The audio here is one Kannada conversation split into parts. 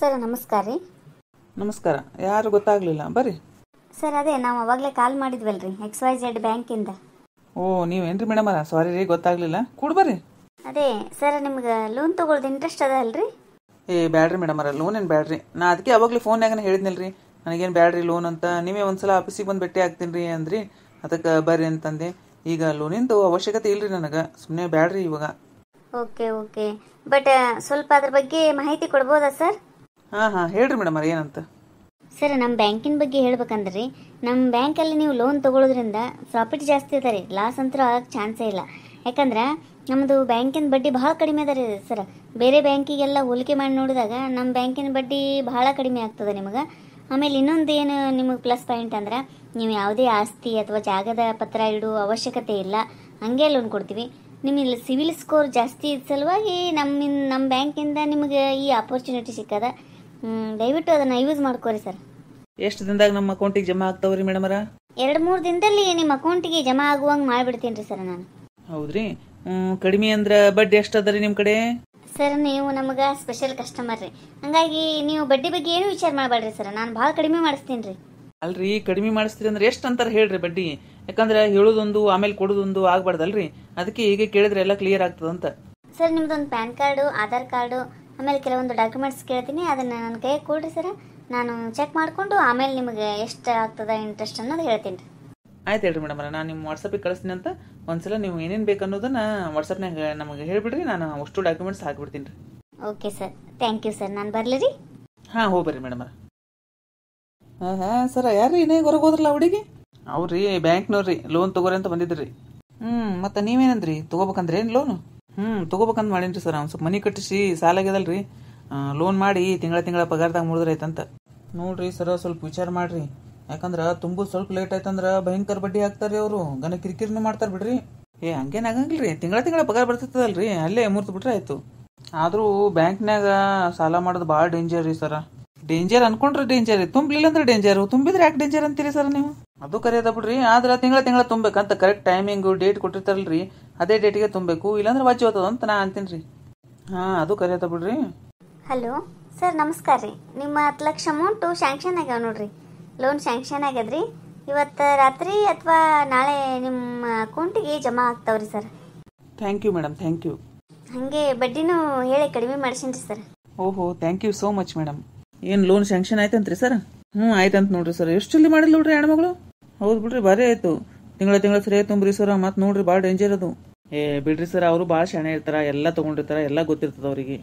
ಸರ್ ನಮಸ್ಕಾರ ರೀ. ನಮಸ್ಕಾರ. ಯಾರು ಗೊತ್ತಾಗ್ಲಿಲ್ಲ, ಬರ್ರಿ. ಸರ್ ಅದೇ ನಾವು ಅವಾಗಲೇ ಕಾಲ್ ಮಾಡಿದ್ವಲ್ರಿ XYZ ಬ್ಯಾಂಕಿಂದ. ಓ ನೀವೇನ್ರಿ ಮೇಡಮರ? ಸಾರಿ ರೀ, ಗೊತ್ತಾಗ್ಲಿಲ್ಲ. ಕೂಡ ಬರ್ರಿ. ಅದೇ ಸರ್ ನಿಮ್ಗೆ ಲೋನ್ ತೊಗೊಳ್ದು ಇಂಟ್ರೆಸ್ಟ್ ಅದ ಅಲ್ರಿ? ಬ್ಯಾಡ್ರಿ ಮೇಡಮರ, ಲೋನ್ ಏನು ಬ್ಯಾಡ್ರಿ. ನಾ ಅದಕ್ಕೆ ಅವಾಗಲೇ ಫೋನ್ಯಾಗ ಹೇಳಿದ್ನಲ್ರಿ ನನಗೇನು ಬ್ಯಾಡ್ರಿ ಲೋನ್ ಅಂತ. ನೀವೇ ಒಂದ್ಸಲ ಆಫೀಸಿಗೆ ಬಂದು ಭೇಟಿ ಆಗ್ತೀನಿ ರೀ ಅಂದ್ರಿ, ಅದಕ್ಕೆ ಬರ್ರಿ ಅಂತಂದೆ. ಈಗ ಲೋನಿಂದು ಅವಶ್ಯಕತೆ ಇಲ್ರಿ ನನಗೆ, ಸುಮ್ಮನೆ ಬ್ಯಾಡ್ರಿ ಇವಾಗ. ಓಕೆ ಬಟ್ ಸ್ವಲ್ಪ ಅದ್ರ ಬಗ್ಗೆ ಮಾಹಿತಿ ಕೊಡ್ಬೋದಾ ಸರ್? ಹಾಂ ಹೇಳ್ರಿ ಮೇಡಮರ, ಏನಂತ? ಸರ್ ನಮ್ಮ ಬ್ಯಾಂಕಿನ ಬಗ್ಗೆ ಹೇಳ್ಬೇಕಂದ್ರಿ, ನಮ್ಮ ಬ್ಯಾಂಕಲ್ಲಿ ನೀವು ಲೋನ್ ತೊಗೊಳೋದ್ರಿಂದ ಪ್ರಾಫಿಟ್ ಜಾಸ್ತಿ ಅದ ರೀ, ಲಾಸ್ ಅಂತೂ ಆಗಕ್ಕೆ ಚಾನ್ಸೇ ಇಲ್ಲ. ಯಾಕಂದ್ರೆ ನಮ್ಮದು ಬ್ಯಾಂಕಿನ ಬಡ್ಡಿ ಭಾಳ ಕಡಿಮೆ ಅದ ರೀ ಸರ್. ಬೇರೆ ಬ್ಯಾಂಕಿಗೆಲ್ಲ ಹೋಲಿಕೆ ಮಾಡಿ ನೋಡಿದಾಗ ನಮ್ಮ ಬ್ಯಾಂಕಿನ ಬಡ್ಡಿ ಭಾಳ ಕಡಿಮೆ ಆಗ್ತದೆ ನಿಮಗೆ. ಆಮೇಲೆ ಇನ್ನೊಂದು ಏನು ನಿಮಗೆ ಪ್ಲಸ್ ಪಾಯಿಂಟ್ ಅಂದ್ರೆ, ನೀವು ಯಾವುದೇ ಆಸ್ತಿ ಅಥವಾ ಜಾಗದ ಪತ್ರ ಇಡುವ ಅವಶ್ಯಕತೆ ಇಲ್ಲ, ಹಾಗೆ ಲೋನ್ ಕೊಡ್ತೀವಿ. ನಿಮಗೆ ಸಿವಿಲ್ ಸ್ಕೋರ್ ಜಾಸ್ತಿ ಇದ್ದ ಸಲುವಾಗಿ ನಮ್ಮ ಬ್ಯಾಂಕಿಂದ ನಿಮಗೆ ಈ ಆಪರ್ಚುನಿಟಿ ಸಿಕ್ಕದ. ದಯವಿಟ್ಟು ಅದನ್ನು ಯೂಸ್ ಮಾಡ್ಕೋರಿ ಸರ್. ಎಷ್ಟು ದಿನದಾಗ ನಮ್ಮ ಅಕೌಂಟಿಗೆ ಜಮಾ ಆಗ್ತಾವ್ರಿ ಮೇಡಮರ? 2-3 ದಿನದಲ್ಲಿ ನಿಮ್ಮ ಅಕೌಂಟಿಗೆ ಜಮಾ ಆಗುವಂಗೆ ಮಾಡಿಬಿಡ್ತೀನಿ ರೀ ಸರ್ ನಾನು. ಹೌದ್ರಿ. ಕಡಿಮೆ ಅಂದ್ರೆ ಬಡ್ಡಿ ಎಷ್ಟು ಅದ ರೀ ನಿಮ್ಮ ಕಡೆ? ಸರ್ ನೀವು ನಮಗೆ ಸ್ಪೆಷಲ್ ಕಸ್ಟಮರ್ ರೀ, ಹಂಗಾಗಿ ನೀವು ಬಡ್ಡಿ ಬಗ್ಗೆ ಏನು ವಿಚಾರ ಮಾಡಬೇಡ್ರಿ ಸರ್, ನಾನು ಭಾಳ ಕಡಿಮೆ ಮಾಡಿಸ್ತೀನಿ ರೀ. ಅಲ್ರಿ, ಕಡಿಮೆ ಮಾಡಿಸ್ತೀರಿ ಅಂದ್ರೆ ಎಷ್ಟು ಅಂತಾರೆ ಹೇಳ್ರಿ ಬಡ್ಡಿ? ಯಾಕಂದ್ರೆ ಹೇಳೋದೊಂದು ಆಮೇಲೆ ಕೊಡೋದೊಂದು ಆಗ್ಬಾರ್ದಲ್ರಿ, ಅದಕ್ಕೆ ಹೀಗೆ ಕೇಳಿದ್ರೆ ಎಲ್ಲ ಕ್ಲಿಯರ್ ಆಗ್ತದಂತ. ಸರ್ ನಿಮ್ದೊಂದು ಪ್ಯಾನ್ ಕಾರ್ಡು, ಆಧಾರ್ ಕಾರ್ಡು, ಆಮೇಲೆ ಕೆಲವೊಂದು ಡಾಕ್ಯುಮೆಂಟ್ಸ್ ಕೇಳ್ತೀನಿ, ಅದನ್ನು ನನ್ನ ಕೈಗೆ ಕೊಡ್ರಿ ಸರ್. ನಾನು ಚೆಕ್ ಮಾಡಿಕೊಂಡು ಆಮೇಲೆ ನಿಮಗೆ ಎಷ್ಟು ಆಗ್ತದ ಇಂಟ್ರೆಸ್ಟ್ ಅನ್ನೋದು ಹೇಳ್ತೀನಿ ರೀ. ಆಯ್ತು ಹೇಳ್ರಿ ಮೇಡಮ್, ನಾನು ನಿಮ್ಮ ವಾಟ್ಸಪ್ಪಿಗೆ ಕಳಿಸ್ತೀನಿ ಅಂತ. ಒಂದ್ಸಲ ನೀವು ಏನೇನು ಬೇಕು ಅನ್ನೋದನ್ನ ವಾಟ್ಸಪ್ನಾಗ ನಮಗೆ ಹೇಳಿಬಿಡ್ರಿ, ನಾನು ಅಷ್ಟು ಡಾಕ್ಯುಮೆಂಟ್ಸ್ ಹಾಕಿಬಿಡ್ತೀನಿ ರೀ. Okay sir, thank you sir. ನಾನು ಬರಲಿ ರೀ? ಹಾಂ ಹೋಗ್ಬರ್ರಿ ಮೇಡಮ್. ಹಾಂ ಸರ, ಯಾರು ಇನ್ನೇ ಹೊರಗೆ ಹೋದ್ರಲ್ಲ ಹುಡುಗಿ? ಅವ್ರಿ ಬ್ಯಾಂಕ್ನವ್ರಿ, ಲೋನ್ ತೊಗೋರಿ ಅಂತ ಬಂದಿದ್ರಿ. ಮತ್ತು ನೀವೇನಂದ್ರಿ, ತೊಗೋಬೇಕಂದ್ರೆ ಏನು ಲೋನು? ತೊಗೋಬೇಕಂತ ಮಾಡೀನಿ ಸರ್. ಅವ್ನು ಸ್ವಲ್ಪ ಮನೆ ಕಟ್ಟಿಸಿ ಸಾಲ ಆಗ್ಯದಲ್ರಿ, ಲೋನ್ ಮಾಡಿ ತಿಂಗಳ ಪಗಾರದಾಗ ಮುಡಿದ್ರೈತಂತ. ನೋಡ್ರಿ ಸರ, ಸ್ವಲ್ಪ ವಿಚಾರ ಮಾಡ್ರಿ. ಯಾಕಂದ್ರೆ ತುಂಬ ಸ್ವಲ್ಪ ಲೇಟ್ ಆಯ್ತಂದ್ರೆ ಭಯಂಕರ ಬಡ್ಡಿ ಹಾಕ್ತಾರೆ ಅವರು, ಗನ ಕಿರಿಕಿರಿನೂ ಮಾಡ್ತಾರೆ ಬಿಡ್ರಿ. ಹಂಗೇನು ಆಗಂಗಿಲ್ರಿ, ತಿಂಗಳ ಪಗಾರ ಬರ್ತಿರ್ತದಲ್ರಿ, ಅಲ್ಲೇ ಮುರ್ತು ಬಿಟ್ರೆ ಆಯ್ತು. ಆದರೂ ಬ್ಯಾಂಕ್ನಾಗ ಸಾಲ ಮಾಡೋದು ಭಾಳ ಡೇಂಜರ್ ರೀ ಸರ. ಡೇಂಜರ್ ಅನ್ಕೊಂಡ್ರೆ ಡೇಂಜರ್ ರೀ, ತುಂಬಲಿಲ್ಲ ಅಂದ್ರೆ ಡೇಂಜರು, ತುಂಬಿದ್ರೆ ಯಾಕೆ ಡೇಂಜರ್ ಅಂತೀರಿ ಸರ್ ನೀವು? ಅದು ಕರೆಯದ ಬಿಡ್ರಿ, ಆದ್ರೆ ತಿಂಗಳ ತುಂಬಬೇಕಂತ ಕರೆಕ್ಟ್ ಟೈಮಿಂಗು ಡೇಟ್ ಕೊಟ್ಟಿರ್ತಾರಲ್ರಿ, ಅದೇ ಡೇಟಿಗೆ ತುಂಬಬೇಕು, ಇಲ್ಲಾಂದ್ರೆ ವಾಚ್ ಹೋಗ್ತದ ಅಂತ ನಾ ಅಂತೀನಿ ರೀ. ಅದು ಕರೆಯದ ಬಿಡ್ರಿ. ಹಲೋ ಸರ್, ನಮಸ್ಕಾರ ರೀ. ನಿಮ್ಮ 10 ಲಕ್ಷ ಅಮೌಂಟು ಶಾಂಕ್ಷನ್ ಆಗ್ಯಾವ ನೋಡ್ರಿ, ಲೋನ್ ಶಾಂಕ್ಷನ್ ಆಗ್ಯದ್ರಿ. ಇವತ್ತು ರಾತ್ರಿ ಅಥವಾ ನಾಳೆ ನಿಮ್ಮ ಅಕೌಂಟಿಗೆ ಜಮಾ ಆಗ್ತಾವ್ರಿ sir. Thank you madam, thank you. ಹಾಗೆ ಬಡ್ಡಿನೂ ಹೇಳಿ ಕಡಿಮೆ ಮಾಡಿಸಿನ್ರಿ ಸರ್. ಓಹೋ, thank you so much madam. ಏನು ಲೋನ್ ಶಾಂಕ್ಷನ್ ಆಯ್ತಂತ್ರಿ ಸರ್? ಆಯ್ತಂತ ನೋಡ್ರಿ ಸರ್. ಎಷ್ಟು ಜಲ್ದಿ ಮಾಡಿಲ್ಲ ನೋಡ್ರಿ ಹೆಣ್ಮಗಳು. ಹೌದು ಬಿಡ್ರಿ, ಭಾರಿ ಆಯ್ತು. ತಿಂಗಳ ಸರಿ ತುಂಬ್ರಿ ಸರ್. ಮತ್ತೆ ನೋಡ್ರಿ ಭಾಳ ಡೇಂಜರ್ ಅದು. ಬಿಡ್ರಿ ಸರ್, ಅವರು ಭಾಳ ಶಾಣೆ ಇರ್ತಾರ, ಎಲ್ಲ ತಗೊಂಡಿರ್ತಾರ, ಎಲ್ಲ ಗೊತ್ತಿರ್ತದ ಅವ್ರಿಗೆ.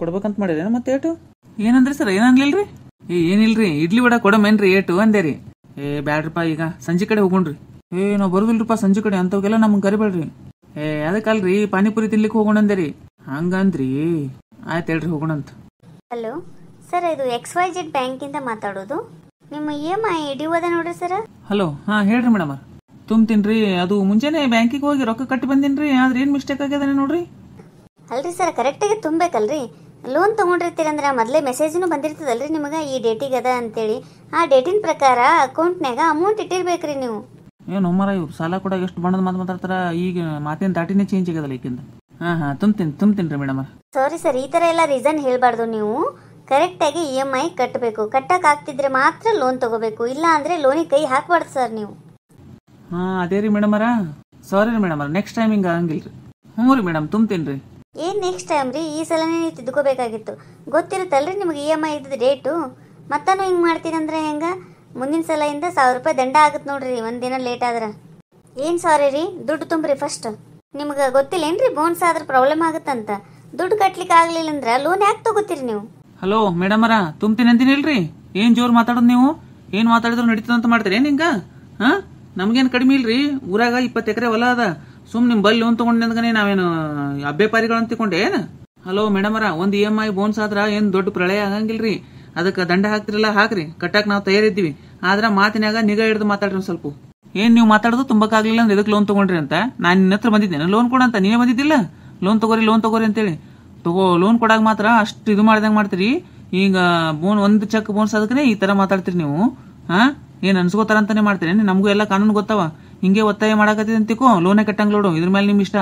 ಕೊಡ್ಬೇಕಂತ ಮಾಡಿರೇನ ಮತ್ತೆ ಏಟು? ಏನಂದ್ರಿ ಸರ್? ಏನನ್ಲಿಲ್ರಿ? ಏನಿಲ್ರಿ, ಇಡ್ಲಿ ವಡ ಕೊಡಮೇನ್ರಿ ಏಟು ಅಂದೇ ರೀ. ಬ್ಯಾಡ್ರಿಪ್ಪ, ಈಗ ಸಂಜೆ ಕಡೆ ಹೋಗೋಣ್ರಿ. ನಾವು ಬರುದಿಲ್ರಿಪ್ಪ ಸಂಜೆ ಕಡೆ, ಅಂತವ್ಗೆಲ್ಲ ನಮ್ಗೆ ಕರಿಬೇಡ್ರಿ. ಅದಕ್ಕಲ್ರಿ ಪಾನಿಪುರಿ ತಿನ್ಲಿಕ್ಕೆ ಹೋಗೋಣ ಅಂದೇ ರೀ. ಹಂಗಂದ್ರಿ? ಆಯ್ತು ಹೇಳ್ರಿ, ಹೋಗೋಣಂತ. ಹಲೋ ಸರ್, ಇದು XYZ ಬ್ಯಾಂಕಿಂದ ಮಾತಾಡೋದು. ನಿಮ್ಮ EMI ಡ್ಯೂ ಅದ ನೋಡ್ರಿ ಸರ್. ಹಲೋ, ಹೇಳ್ರಿ ಮೇಡಮ್. ತುಂಬ್ತೀನ್ರಿ. ಅದು ಮುಂಚೆನೆ ಬ್ಯಾಂಕಿಗೆ ಹೋಗಿ ರೊಕ್ಕ ಕಟ್ಟಿ ಬಂದಿನ್ರಿ, ಆದ್ರೆ ಏನ್ ಮಿಸ್ಟೇಕ್ ಆಗ್ಯದ ನೋಡ್ರಿ. ಅಲ್ರಿ ಸರ್, ಕರೆಕ್ಟಾಗಿ ತುಂಬಬೇಕಲ್ರಿ. ಲೋನ್ ತೊಗೊಂಡಿರ್ತೀರಂದ್ರೆ ಮೊದಲೇ ಮೆಸೇಜ್ನು ಬಂದಿರ್ತದಲ್ರಿ ನಿಮಗೆ, ಈ ಡೇಟಿಗೆ ಅದ ಅಂತೇಳಿ. ಆ ಡೇಟಿನ ಪ್ರಕಾರ ಅಕೌಂಟ್ನಾಗ ಅಮೌಂಟ್ ಇಟ್ಟಿರ್ಬೇಕ್ರಿ ನೀವು. ಏನು ಮರ, ಇವ್ರು ಸಾಲ ಕೂಡ ಎಷ್ಟು ಬಣ್ಣದ ಮಾತು ಮಾತಾಡ್ತಾರ. ಈಗ ಮಾತಿನ ದಾಟಿನೇ ಚೇಂಜ್ ಆಗ್ಯದಲ್ಲ ಈಗಿಂದ. ತುಂಬ್ತೀನಿ ರೀ ಮೇಡಮ್. ಸಾರಿ ಸರ್, ಈ ಥರ ಎಲ್ಲ ರೀಸನ್ ಹೇಳ್ಬಾರ್ದು. ನೀವು ಕರೆಕ್ಟಾಗಿ EMI ಕಟ್ಟಬೇಕು. ಕಟ್ಟಕ್ಕೆ ಆಗ್ತಿದ್ರೆ ಮಾತ್ರ ಲೋನ್ ತಗೋಬೇಕು, ಇಲ್ಲ ಅಂದರೆ ಲೋನಿಗೆ ಕೈ ಹಾಕಬಾರ್ದು ಸರ್ ನೀವು. ಅದೇ ರೀ ಮೇಡಮರ. ಸಾರಿ ರೀ ಮೇಡಮರ, ನೆಕ್ಸ್ಟ್ ಟೈಮ್ ಹಿಂಗೆ ಆಗಂಗಿಲ್ರಿ. ರೀ ಮೇಡಮ್, ತುಂಬ್ತೀನಿ ರೀ. ಏನು ನೆಕ್ಸ್ಟ್ ಟೈಮ್ ರೀ? ಈ ಸಲನೇ ನೀವು ತಿದ್ಕೋಬೇಕಾಗಿತ್ತು. ಗೊತ್ತಿರುತ್ತಲ್ರಿ ನಿಮಗೆ EMI ಇದ್ದ ಡೇಟು. ಮತ್ತೂ ಹಿಂಗೆ ಮಾಡ್ತೀರಂದ್ರೆ ಹೆಂಗೆ? ಮುಂದಿನ ಸಲದಿಂದ 1000 ರೂಪಾಯಿ ದಂಡ ಆಗುತ್ತೆ ನೋಡ್ರಿ, ಒಂದಿನ ಲೇಟ್ ಆದ್ರೆ. ಏನು ಸಾರಿ ರೀ, ದುಡ್ಡು ತುಂಬ್ರಿ ಫಸ್ಟ್. ನಿಮ್ಗೆ ಗೊತ್ತಿಲ್ಲೇನ್ರಿ ಬೋನ್ಸ್ ಆದ್ರೆ ಪ್ರಾಬ್ಲಮ್ ಆಗುತ್ತಂತ? ದುಡ್ಡು ಕಟ್ಲಿಕ್ಕೆ ಆಗ್ಲಿಲ್ಲ ಅಂದ್ರೆ ಲೋನ್ ಯಾಕೆ ತಗೋತೀರಿ ನೀವು? ಹಲೋ ಮೇಡಮರ, ತುಂಬ್ತೀನಿ ಅಂತೀನಿಲ್ರಿ. ಏನ್ ಜೋರ್ ಮಾತಾಡೋದು ನೀವು? ಏನ್ ಮಾತಾಡಿದ್ರು ನಡೀತದಂತ ಮಾಡ್ತೀರಿ ನಿಂಗ? ನಮ್ಗೇನು ಕಡಿಮೆ ಇಲ್ರಿ. ಊರಾಗ 20 ಎಕರೆ ಹೊಲ ಅದ. ನಿಮ್ ಬಲ್ಲಿ ಲೋನ್ ತಗೊಂಡ್ರೆ ನಾವೇನು ಅಬ್ಬೆ ಅಂತ ತಿಳ್ಕೊಂಡೆ ಏನ? ಹಲೋ ಮೇಡಮರ, ಒಂದು EMI ಬೋನ್ಸ್ ಆದ್ರ ಏನ್ ದೊಡ್ಡ ಪ್ರಳಯ ಆಗಂಗಿಲ್ರಿ. ಅದಕ್ಕೆ ದಂಡ ಹಾಕ್ತಿರಲ್ಲ ಹಾಕ್ರಿ, ಕಟ್ಟಾಕ್ ನಾವು ತಯಾರಿದ್ದೀವಿ. ಆದ್ರ ಮಾತಿನಾಗ ನಿಗಾ ಹಿಡಿದು ಮಾತಾಡ್ರಿ ಸ್ವಲ್ಪ. ಏನ್ ನೀವು ಮಾತಾಡೋದು ತುಂಬಕ್ಕಾಗ್ಲಿಲ್ಲ ಅಂದ್ರೆ ಇದಕ್ಕೆ ಲೋನ್ ತಗೊಂಡ್ರಿ ಅಂತ ನಾನು ನಿನ್ನ ಹತ್ರ ಬಂದಿದ್ದೇನೆ ಲೋನ್ ಕೊಡಂತ? ನೀವೇ ಬಂದಿದ್ದಿಲ್ಲ ಲೋನ್ ತಗೋರಿ ಅಂತೇಳಿ. ಲೋನ್ ಕೊಡಾಗ ಮಾತ್ರ ಅಷ್ಟು ಇದು ಮಾಡ್ದಂಗೆ ಮಾಡ್ತೀರಿ. ಈಗ ಒಂದು ಚೆಕ್ ಬೋನ್ಸ್ ಅದಕ್ಕೆ ಈ ತರ ಮಾತಾಡ್ತೀರಿ ನೀವು. ಏನ್ ಅನ್ಸ್ಕೋತಾರ ಅಂತಾನೆ ಮಾಡ್ತೀರಿ? ನಮಗೂ ಎಲ್ಲ ಕಾನೂನು ಗೊತ್ತವ. ಹಿಂಗೆ ಒತ್ತಾಯ ಮಾಡಾಕತ್ತಿದ್ ಅಂತಿಕೋ, ಲೋನೇ ಕಟ್ಟಂಗ್ ಲೋಡು. ಇದ್ರ ಮೇಲೆ ನಿಮ್ ಇಷ್ಟ.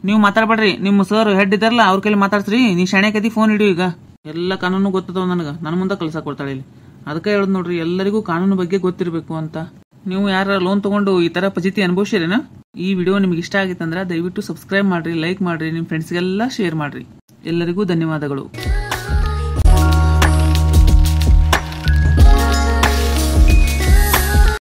ನೀವು ಮಾತಾಡ್ಬೇಡ್ರಿ. ನಿಮ್ಮ ಸರ್ ಹೆಡ್ ಇದಾರಲ್ಲ ಅವ್ರ ಕೈಲಿ ಮಾತಾಡ್ಸ್ರಿ. ನೀ ಶಾಣೆ ಕದಿ ಫೋನ್ ಇಡು ಈಗ. ಎಲ್ಲ ಕಾನೂನು ಗೊತ್ತದವ ನನಗೆ, ನನ್ನ ಮುಂದೆ ಕಳ್ಸಕ್ ಕೊಡ್ತಾಳೆ ಇಲ್ಲಿ. ಅದಕ್ಕೆ ಹೇಳೋದು ನೋಡ್ರಿ, ಎಲ್ಲರಿಗೂ ಕಾನೂನು ಬಗ್ಗೆ ಗೊತ್ತಿರಬೇಕು ಅಂತ. ನೀವು ಯಾರ ಲೋನ್ ತಗೊಂಡು ಈ ತರ ಫಜಿತಿ ಅನುಭವಿಸಿರೇನಾ? ಈ ವಿಡಿಯೋ ನಿಮ್ಗೆ ಇಷ್ಟ ಆಗಿತ್ತಂದ್ರೆ ದಯವಿಟ್ಟು ಸಬ್ಸ್ಕ್ರೈಬ್ ಮಾಡ್ರಿ, ಲೈಕ್ ಮಾಡ್ರಿ, ನಿಮ್ಮ ಫ್ರೆಂಡ್ಸ್ಗೆಲ್ಲ ಶೇರ್ ಮಾಡ್ರಿ. ಎಲ್ಲರಿಗೂ ಧನ್ಯವಾದಗಳು.